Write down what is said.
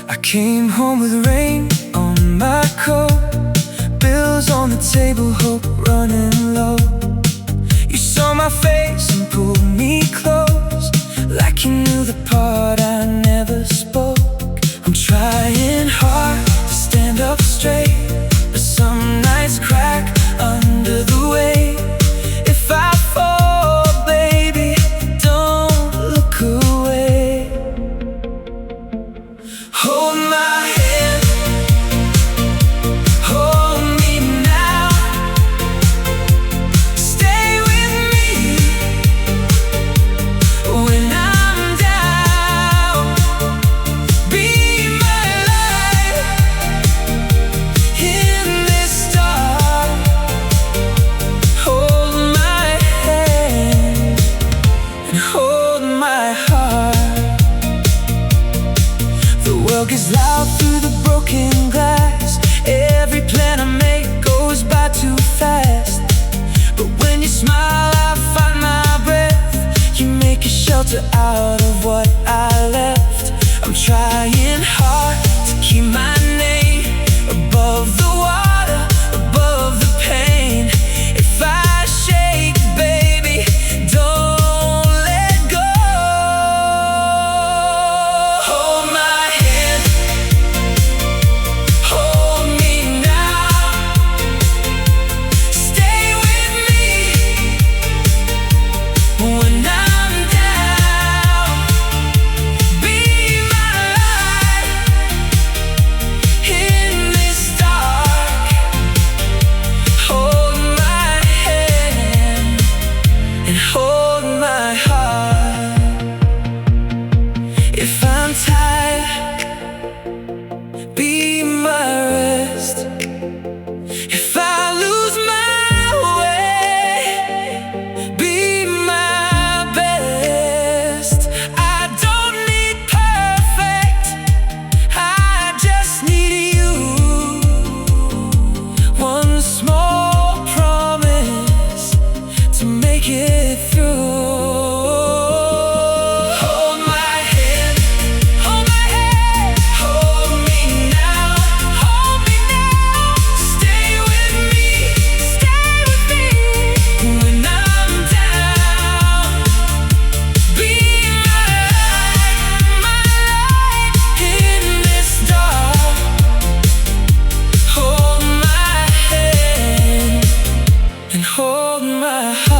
I came home with rain on my coat, bills on the table, hope running low. You saw my face and pulled me close, like you knew the part I never spoke. I'm trying hard to stand up straight, but some nights crack under the weight. If I fall, baby, don't look away. Hold my hand, hold me now. Stay with me when I'm down. Be my light in this dark. Hold my hand and hold my heart. The world gets loud through the broken glass. Every plan I make goes by too fast. But when you smile, I find my breath. You make a shelter out of what I left. I'm trying hard to keep my name above the water, above the pain. If I shake, baby, don't let go. Hold my hand, hold me now. Stay with me when I'm down. Be my light in this dark. Hold my hand and hold my heart. If I'm tired, be my rest. If I lose my way, be my best. I don't need perfect, I just need you. One small promise to make it through. Hold my hand, hold my hand, hold me now, hold me now. Stay with me when I'm down. Be my light in this dark. Hold my hand and hold my heart.